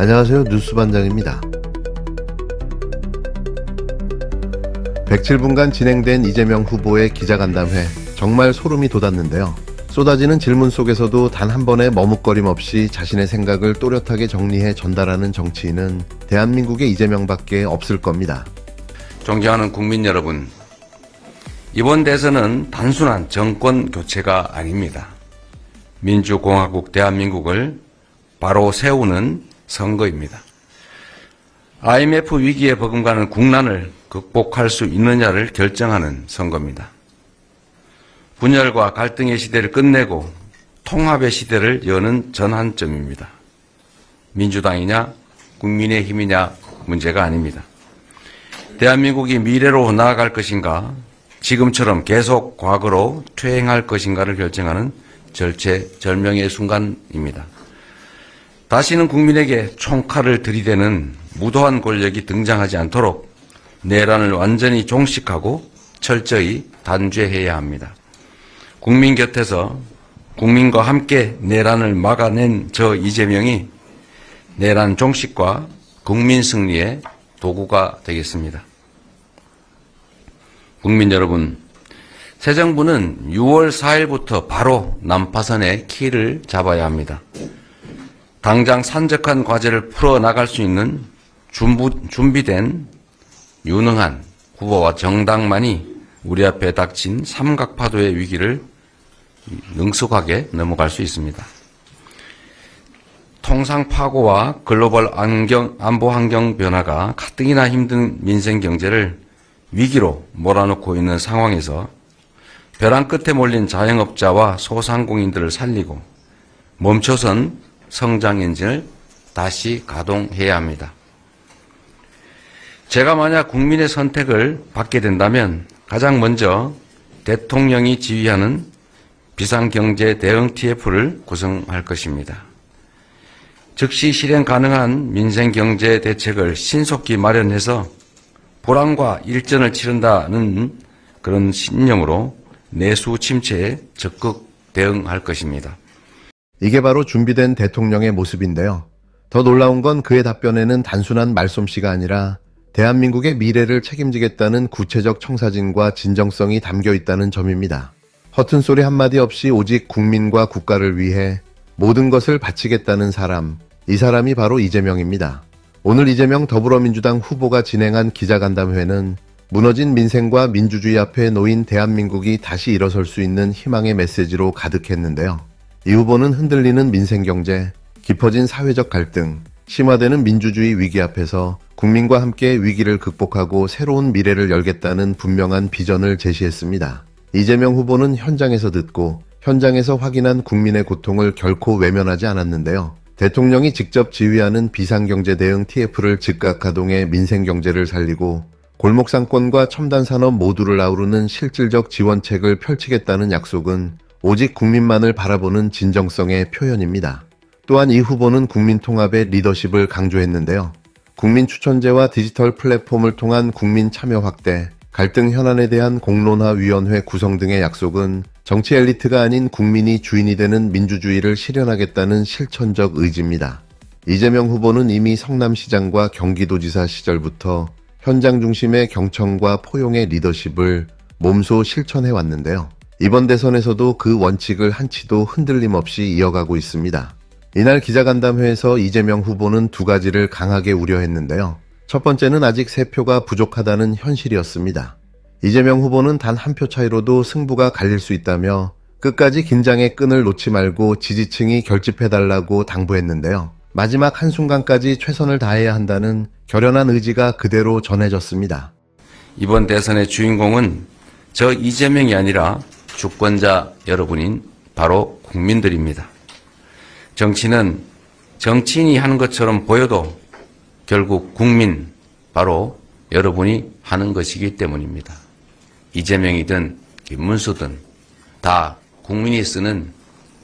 안녕하세요. 뉴스반장입니다. 107분간 진행된 이재명 후보의 기자간담회, 정말 소름이 돋았는데요. 쏟아지는 질문 속에서도 단 한 번의 머뭇거림 없이 자신의 생각을 또렷하게 정리해 전달하는 정치인은 대한민국의 이재명밖에 없을 겁니다. 존경하는 국민 여러분, 이번 대선은 단순한 정권 교체가 아닙니다. 민주공화국 대한민국을 바로 세우는 선거입니다. IMF 위기에 버금가는 국난을 극복할 수 있느냐를 결정하는 선거입니다. 분열과 갈등의 시대를 끝내고 통합의 시대를 여는 전환점입니다. 민주당이냐 국민의힘이냐 문제가 아닙니다. 대한민국이 미래로 나아갈 것인가, 지금처럼 계속 과거로 퇴행할 것인가를 결정하는 절체절명의 순간입니다. 다시는 국민에게 총칼을 들이대는 무도한 권력이 등장하지 않도록 내란을 완전히 종식하고 철저히 단죄해야 합니다. 국민 곁에서 국민과 함께 내란을 막아낸 저 이재명이 내란 종식과 국민 승리의 도구가 되겠습니다. 국민 여러분, 새 정부는 6월 4일부터 바로 난파선의 키를 잡아야 합니다. 당장 산적한 과제를 풀어나갈 수 있는 준비된 유능한 후보와 정당만이 우리 앞에 닥친 삼각파도의 위기를 능숙하게 넘어갈 수 있습니다. 통상 파고와 글로벌 안보 환경 변화가 가뜩이나 힘든 민생 경제를 위기로 몰아넣고 있는 상황에서 벼랑 끝에 몰린 자영업자와 소상공인들을 살리고 멈춰선 성장 엔진을 다시 가동해야 합니다. 제가 만약 국민의 선택을 받게 된다면 가장 먼저 대통령이 지휘하는 비상경제 대응 TF를 구성할 것입니다. 즉시 실행 가능한 민생경제 대책을 신속히 마련해서 불황과 일전을 치른다는 그런 신념으로 내수 침체에 적극 대응할 것입니다. 이게 바로 준비된 대통령의 모습인데요. 더 놀라운 건 그의 답변에는 단순한 말솜씨가 아니라 대한민국의 미래를 책임지겠다는 구체적 청사진과 진정성이 담겨 있다는 점입니다. 허튼 소리 한마디 없이 오직 국민과 국가를 위해 모든 것을 바치겠다는 사람, 이 사람이 바로 이재명입니다. 오늘 이재명 더불어민주당 후보가 진행한 기자간담회는 무너진 민생과 민주주의 앞에 놓인 대한민국이 다시 일어설 수 있는 희망의 메시지로 가득했는데요. 이 후보는 흔들리는 민생경제, 깊어진 사회적 갈등, 심화되는 민주주의 위기 앞에서 국민과 함께 위기를 극복하고 새로운 미래를 열겠다는 분명한 비전을 제시했습니다. 이재명 후보는 현장에서 듣고 현장에서 확인한 국민의 고통을 결코 외면하지 않았는데요. 대통령이 직접 지휘하는 비상경제 대응 TF를 즉각 가동해 민생경제를 살리고 골목상권과 첨단산업 모두를 아우르는 실질적 지원책을 펼치겠다는 약속은 오직 국민만을 바라보는 진정성의 표현입니다. 또한 이 후보는 국민통합의 리더십을 강조했는데요. 국민추천제와 디지털 플랫폼을 통한 국민 참여 확대, 갈등 현안에 대한 공론화위원회 구성 등의 약속은 정치 엘리트가 아닌 국민이 주인이 되는 민주주의를 실현하겠다는 실천적 의지입니다. 이재명 후보는 이미 성남시장과 경기도지사 시절부터 현장 중심의 경청과 포용의 리더십을 몸소 실천해 왔는데요. 이번 대선에서도 그 원칙을 한치도 흔들림 없이 이어가고 있습니다. 이날 기자간담회에서 이재명 후보는 두 가지를 강하게 우려했는데요. 첫 번째는 아직 3표가 부족하다는 현실이었습니다. 이재명 후보는 단 한 표 차이로도 승부가 갈릴 수 있다며 끝까지 긴장의 끈을 놓지 말고 지지층이 결집해달라고 당부했는데요. 마지막 한순간까지 최선을 다해야 한다는 결연한 의지가 그대로 전해졌습니다. 이번 대선의 주인공은 저 이재명이 아니라 주권자 여러분인 바로 국민들입니다. 정치는 정치인이 하는 것처럼 보여도 결국 국민, 바로 여러분이 하는 것이기 때문입니다. 이재명이든 김문수든 다 국민이 쓰는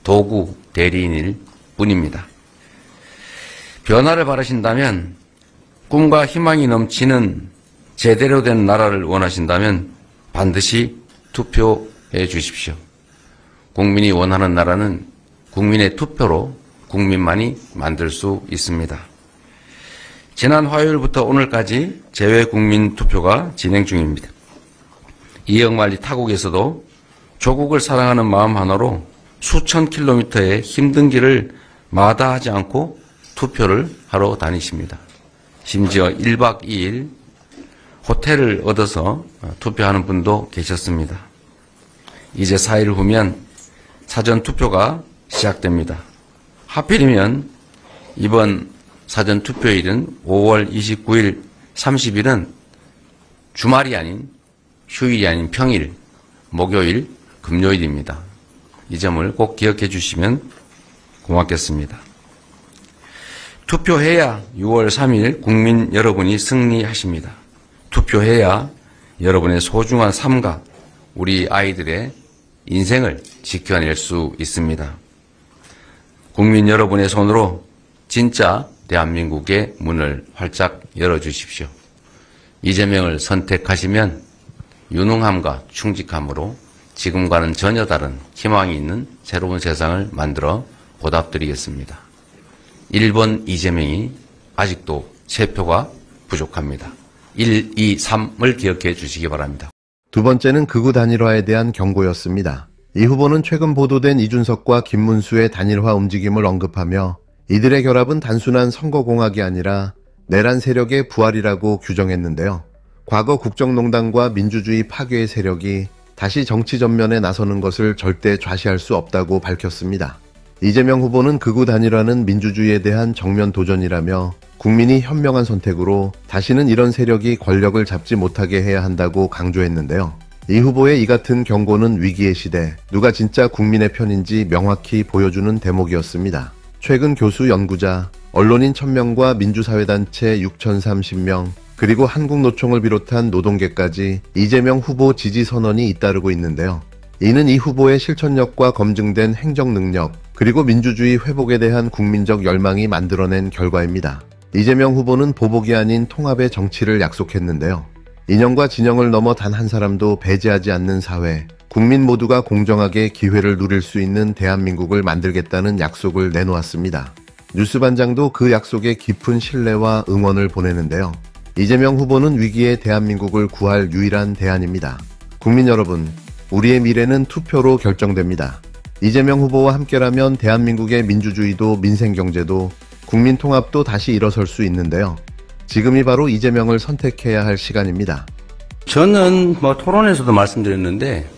도구 대리인일 뿐입니다. 변화를 바라신다면, 꿈과 희망이 넘치는 제대로 된 나라를 원하신다면 반드시 투표해 주십시오. 국민이 원하는 나라는 국민의 투표로 국민만이 만들 수 있습니다. 지난 화요일부터 오늘까지 재외국민투표가 진행 중입니다. 이역만리 타국에서도 조국을 사랑하는 마음 하나로 수천 킬로미터의 힘든 길을 마다하지 않고 투표를 하러 다니십니다. 심지어 1박 2일 호텔을 얻어서 투표하는 분도 계셨습니다. 이제 4일 후면 사전투표가 시작됩니다. 하필이면 이번 사전투표일은 5월 29일, 30일은 주말이 아닌 휴일이 아닌 평일, 목요일, 금요일입니다. 이 점을 꼭 기억해 주시면 고맙겠습니다. 투표해야 6월 3일 국민 여러분이 승리하십니다. 투표해야 여러분의 소중한 삶과 우리 아이들의 인생을 지켜낼 수 있습니다. 국민 여러분의 손으로 진짜 대한민국의 문을 활짝 열어주십시오. 이재명을 선택하시면 유능함과 충직함으로 지금과는 전혀 다른 희망이 있는 새로운 세상을 만들어 보답드리겠습니다. 1번 이재명이 아직도 3표가 부족합니다. 1, 2, 3을 기억해 주시기 바랍니다. 두 번째는 극우 단일화에 대한 경고였습니다. 이 후보는 최근 보도된 이준석과 김문수의 단일화 움직임을 언급하며 이들의 결합은 단순한 선거공학이 아니라 내란 세력의 부활이라고 규정했는데요. 과거 국정농단과 민주주의 파괴의 세력이 다시 정치 전면에 나서는 것을 절대 좌시할 수 없다고 밝혔습니다. 이재명 후보는 극우 단일화는 민주주의에 대한 정면 도전이라며 국민이 현명한 선택으로 다시는 이런 세력이 권력을 잡지 못하게 해야 한다고 강조했는데요. 이 후보의 이 같은 경고는 위기의 시대, 누가 진짜 국민의 편인지 명확히 보여주는 대목이었습니다. 최근 교수, 연구자, 언론인 1000명과 민주사회단체 6030명, 그리고 한국노총을 비롯한 노동계까지 이재명 후보 지지 선언이 잇따르고 있는데요. 이는 이 후보의 실천력과 검증된 행정 능력, 그리고 민주주의 회복에 대한 국민적 열망이 만들어낸 결과입니다. 이재명 후보는 보복이 아닌 통합의 정치를 약속했는데요. 이념과 진영을 넘어 단 한 사람도 배제하지 않는 사회, 국민 모두가 공정하게 기회를 누릴 수 있는 대한민국을 만들겠다는 약속을 내놓았습니다. 뉴스반장도 그 약속에 깊은 신뢰와 응원을 보내는데요. 이재명 후보는 위기의 대한민국을 구할 유일한 대안입니다. 국민 여러분, 우리의 미래는 투표로 결정됩니다. 이재명 후보와 함께라면 대한민국의 민주주의도 민생경제도 국민통합도 다시 일어설 수 있는데요. 지금이 바로 이재명을 선택해야 할 시간입니다. 저는 토론에서도 말씀드렸는데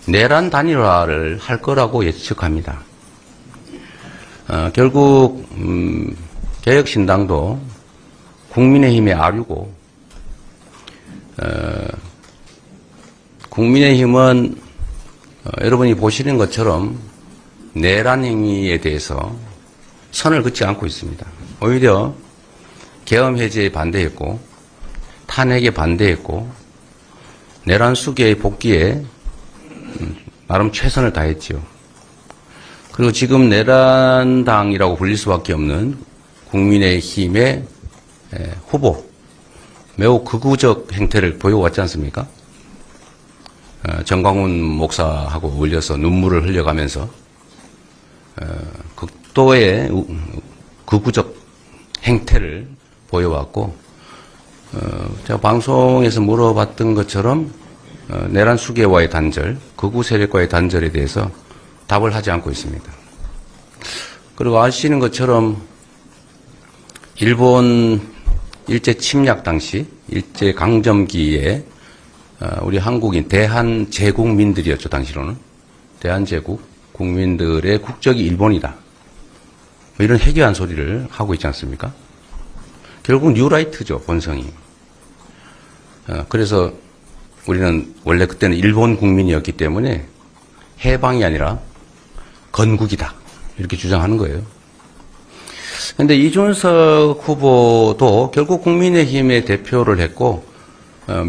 내란 단일화를 할 거라고 예측합니다. 결국 개혁신당도 국민의힘의 아류고 국민의힘은 여러분이 보시는 것처럼 내란 행위에 대해서 선을 긋지 않고 있습니다. 오히려 계엄 해제에 반대했고 탄핵에 반대했고 내란 수계의 복귀에 나름 최선을 다했지요. 그리고 지금 내란당이라고 불릴 수밖에 없는 국민의힘의 후보 매우 극우적 행태를 보여왔지 않습니까? 정광훈 목사하고 어울려서 눈물을 흘려가면서 극도의 극우적 행태를 보여왔고 제가 방송에서 물어봤던 것처럼 내란 수계와의 단절, 극우 세력과의 단절에 대해서 답을 하지 않고 있습니다. 그리고 아시는 것처럼 일본 일제 침략 당시 일제 강점기에 우리 한국인 대한제국민들이었죠. 당시로는 대한제국 국민들의 국적이 일본이다. 이런 해괴한 소리를 하고 있지 않습니까? 결국 뉴라이트죠. 본성이. 그래서 우리는 원래 그때는 일본 국민이었기 때문에 해방이 아니라 건국이다. 이렇게 주장하는 거예요. 그런데 이준석 후보도 결국 국민의힘의 대표를 했고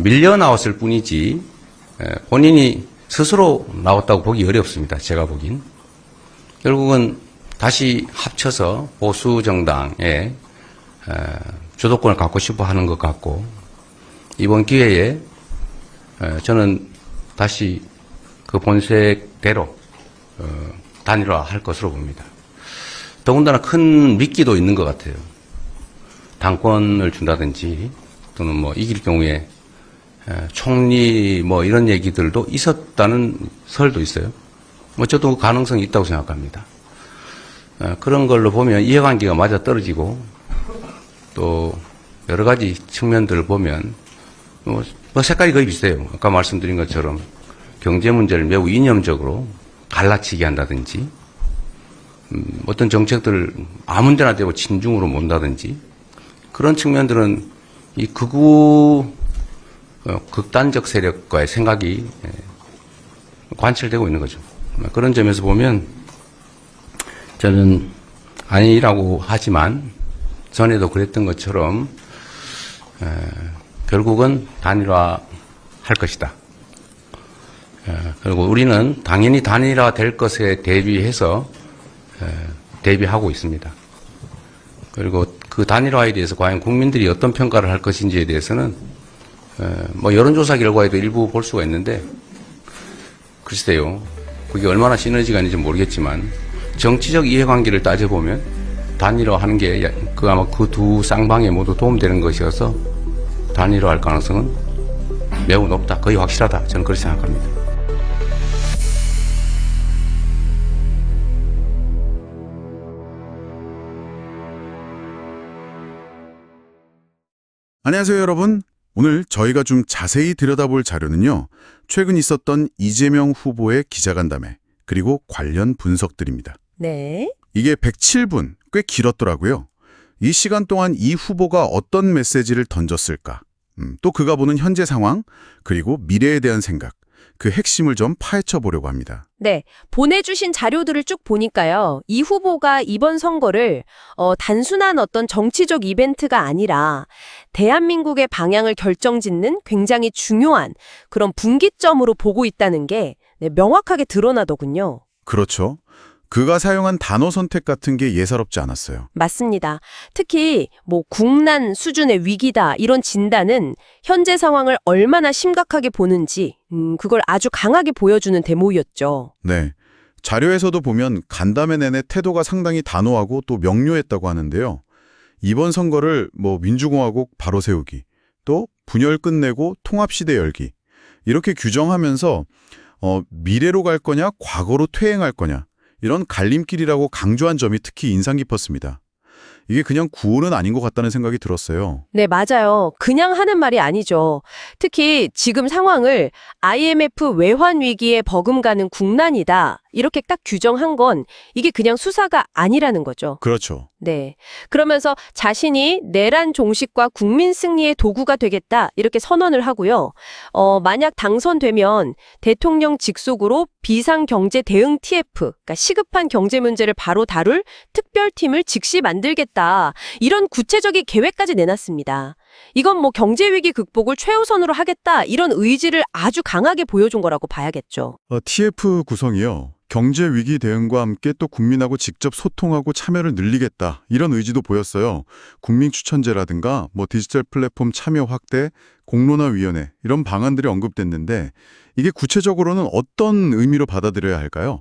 밀려 나왔을 뿐이지 본인이 스스로 나왔다고 보기 어렵습니다. 제가 보긴. 결국은 다시 합쳐서 보수 정당의 주도권을 갖고 싶어 하는 것 같고 이번 기회에 저는 다시 그 본색대로 단일화할 것으로 봅니다. 더군다나 큰 미끼도 있는 것 같아요. 당권을 준다든지 또는 뭐 이길 경우에 총리 뭐 이런 얘기들도 있었다는 설도 있어요. 뭐 저도 가능성이 있다고 생각합니다. 그런 걸로 보면 이해관계가 맞아 떨어지고 또 여러 가지 측면들을 보면 뭐 색깔이 거의 비슷해요. 아까 말씀드린 것처럼 경제 문제를 매우 이념적으로 갈라치기 한다든지 어떤 정책들을 아무 데나 대고 친중으로 mon다든지 그런 측면들은 이 극우 극단적 세력과의 생각이 관철되고 있는 거죠. 그런 점에서 보면 저는 아니라고 하지만 전에도 그랬던 것처럼 결국은 단일화 할 것이다. 그리고 우리는 당연히 단일화 될 것에 대비해서 대비하고 있습니다. 그리고 그 단일화에 대해서 과연 국민들이 어떤 평가를 할 것인지에 대해서는 뭐 여론조사 결과에도 일부 볼 수가 있는데 글쎄요. 그게 얼마나 시너지가 있는지 모르겠지만 정치적 이해관계를 따져보면 단일화하는 게 아마 그 두 쌍방에 모두 도움되는 것이어서 단일화할 가능성은 매우 높다. 거의 확실하다. 저는 그렇게 생각합니다. 안녕하세요, 여러분. 오늘 저희가 좀 자세히 들여다볼 자료는요. 최근 있었던 이재명 후보의 기자간담회 그리고 관련 분석들입니다. 네. 이게 107분, 꽤 길었더라고요. 이 시간 동안 이 후보가 어떤 메시지를 던졌을까? 또 그가 보는 현재 상황, 그리고 미래에 대한 생각, 그 핵심을 좀 파헤쳐 보려고 합니다. 네. 보내주신 자료들을 쭉 보니까요. 이 후보가 이번 선거를 단순한 어떤 정치적 이벤트가 아니라 대한민국의 방향을 결정짓는 굉장히 중요한 그런 분기점으로 보고 있다는 게 명확하게 드러나더군요. 그렇죠. 그가 사용한 단어 선택 같은 게 예사롭지 않았어요. 맞습니다. 특히 뭐 국난 수준의 위기다 이런 진단은 현재 상황을 얼마나 심각하게 보는지 그걸 아주 강하게 보여주는 대목이었죠. 네. 자료에서도 보면 간담회 내내 태도가 상당히 단호하고 또 명료했다고 하는데요. 이번 선거를 뭐 민주공화국 바로 세우기, 또 분열 끝내고 통합시대 열기 이렇게 규정하면서 미래로 갈 거냐 과거로 퇴행할 거냐 이런 갈림길이라고 강조한 점이 특히 인상 깊었습니다. 이게 그냥 구호는 아닌 것 같다는 생각이 들었어요. 네, 맞아요. 그냥 하는 말이 아니죠. 특히 지금 상황을 IMF 외환 위기에 버금가는 국난이다. 이렇게 딱 규정한 건 이게 그냥 수사가 아니라는 거죠. 그렇죠. 네. 그러면서 자신이 내란 종식과 국민 승리의 도구가 되겠다. 이렇게 선언을 하고요. 만약 당선되면 대통령 직속으로 비상경제 대응 TF, 그러니까 시급한 경제 문제를 바로 다룰 특별팀을 즉시 만들겠다. 이런 구체적인 계획까지 내놨습니다. 이건 뭐 경제위기 극복을 최우선으로 하겠다. 이런 의지를 아주 강하게 보여준 거라고 봐야겠죠. TF 구성이요. 경제 위기 대응과 함께 또 국민하고 직접 소통하고 참여를 늘리겠다. 이런 의지도 보였어요. 국민 추천제라든가 뭐 디지털 플랫폼 참여 확대, 공론화위원회 이런 방안들이 언급됐는데 이게 구체적으로는 어떤 의미로 받아들여야 할까요?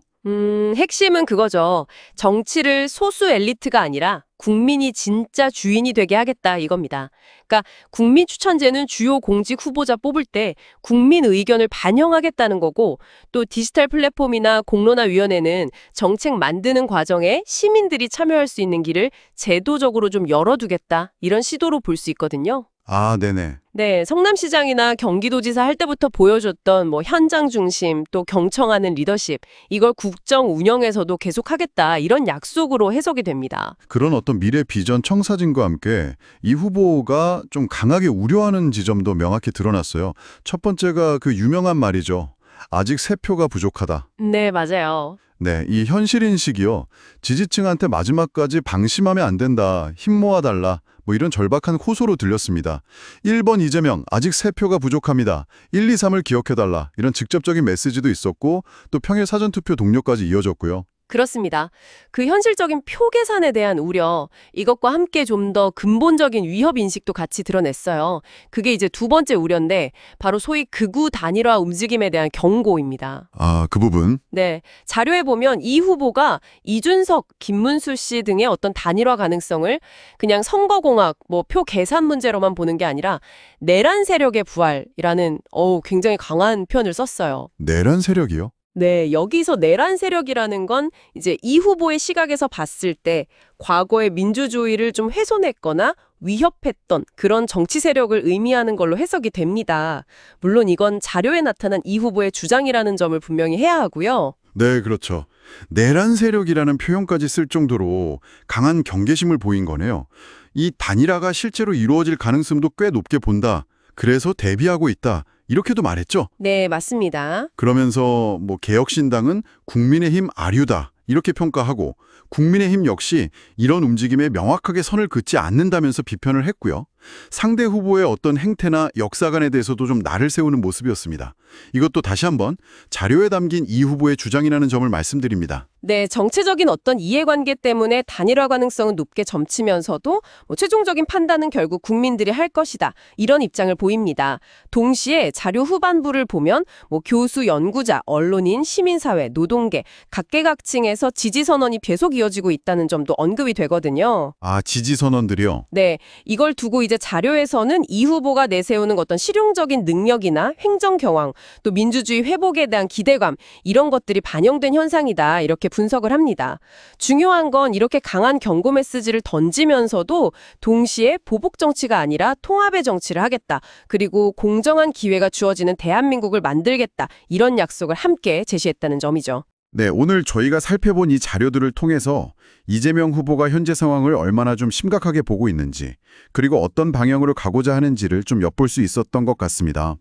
핵심은 그거죠. 정치를 소수 엘리트가 아니라 국민이 진짜 주인이 되게 하겠다 이겁니다. 그러니까 국민 추천제는 주요 공직 후보자 뽑을 때 국민 의견을 반영하겠다는 거고 또 디지털 플랫폼이나 공론화위원회는 정책 만드는 과정에 시민들이 참여할 수 있는 길을 제도적으로 좀 열어두겠다 이런 시도로 볼 수 있거든요. 아, 네네. 네, 성남시장이나 경기도지사 할 때부터 보여줬던 뭐 현장 중심 또 경청하는 리더십 이걸 국정 운영에서도 계속하겠다 이런 약속으로 해석이 됩니다. 그런 어떤 미래 비전 청사진과 함께 이 후보가 좀 강하게 우려하는 지점도 명확히 드러났어요. 첫 번째가 그 유명한 말이죠. 아직 세 표가 부족하다. 네, 맞아요. 네, 이 현실인식이요. 지지층한테 마지막까지 방심하면 안 된다. 힘 모아달라. 뭐 이런 절박한 호소로 들렸습니다. 1번 이재명, 아직 3표가 부족합니다. 1, 2, 3을 기억해달라. 이런 직접적인 메시지도 있었고 또 평일 사전투표 동료까지 이어졌고요. 그렇습니다. 그 현실적인 표 계산에 대한 우려, 이것과 함께 좀 더 근본적인 위협 인식도 같이 드러냈어요. 그게 이제 두 번째 우려인데 바로 소위 극우 단일화 움직임에 대한 경고입니다. 아, 그 부분. 네, 자료에 보면 이 후보가 이준석, 김문수 씨 등의 어떤 단일화 가능성을 그냥 선거공학, 표 계산 문제로만 보는 게 아니라 내란 세력의 부활이라는 굉장히 강한 표현을 썼어요. 내란 세력이요? 네, 여기서 내란 세력이라는 건 이제 이 후보의 시각에서 봤을 때 과거의 민주주의를 좀 훼손했거나 위협했던 그런 정치 세력을 의미하는 걸로 해석이 됩니다. 물론 이건 자료에 나타난 이 후보의 주장이라는 점을 분명히 해야 하고요. 네, 그렇죠. 내란 세력이라는 표현까지 쓸 정도로 강한 경계심을 보인 거네요. 이 단일화가 실제로 이루어질 가능성도 꽤 높게 본다. 그래서 대비하고 있다. 이렇게도 말했죠. 네, 맞습니다. 그러면서 개혁신당은 국민의힘 아류다. 이렇게 평가하고 국민의힘 역시 이런 움직임에 명확하게 선을 긋지 않는다면서 비판을 했고요. 상대 후보의 어떤 행태나 역사관에 대해서도 좀 날을 세우는 모습이었습니다. 이것도 다시 한번 자료에 담긴 이 후보의 주장이라는 점을 말씀드립니다. 네, 정체적인 어떤 이해관계 때문에 단일화 가능성은 높게 점치면서도 최종적인 판단은 결국 국민들이 할 것이다. 이런 입장을 보입니다. 동시에 자료 후반부를 보면 교수, 연구자, 언론인, 시민사회, 노동계, 각계각층에서 지지선언이 계속 이어지고 있다는 점도 언급이 되거든요. 아, 지지선언들이요? 네, 이걸 두고 이제 자료에서는 이 후보가 내세우는 어떤 실용적인 능력이나 행정 경황, 또 민주주의 회복에 대한 기대감, 이런 것들이 반영된 현상이다. 이렇게 분석을 합니다. 중요한 건 이렇게 강한 경고 메시지를 던지면서도 동시에 보복 정치가 아니라 통합의 정치를 하겠다. 그리고 공정한 기회가 주어지는 대한민국을 만들겠다. 이런 약속을 함께 제시했다는 점이죠. 네, 오늘 저희가 살펴본 이 자료들을 통해서 이재명 후보가 현재 상황을 얼마나 좀 심각하게 보고 있는지, 그리고 어떤 방향으로 가고자 하는지를 좀 엿볼 수 있었던 것 같습니다.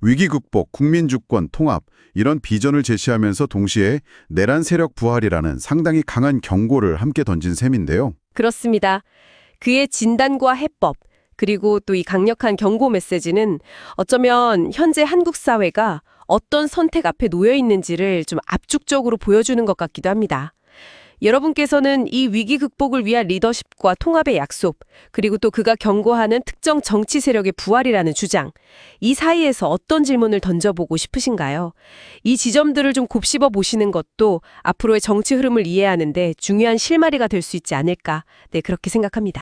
위기 극복, 국민 주권, 통합, 이런 비전을 제시하면서 동시에 내란 세력 부활이라는 상당히 강한 경고를 함께 던진 셈인데요. 그렇습니다. 그의 진단과 해법, 그리고 또 이 강력한 경고 메시지는 어쩌면 현재 한국 사회가 어떤 선택 앞에 놓여 있는지를 좀 압축적으로 보여주는 것 같기도 합니다. 여러분께서는 이 위기 극복을 위한 리더십과 통합의 약속, 그리고 또 그가 경고하는 특정 정치 세력의 부활이라는 주장, 이 사이에서 어떤 질문을 던져보고 싶으신가요? 이 지점들을 좀 곱씹어 보시는 것도 앞으로의 정치 흐름을 이해하는 데 중요한 실마리가 될 수 있지 않을까, 네, 그렇게 생각합니다.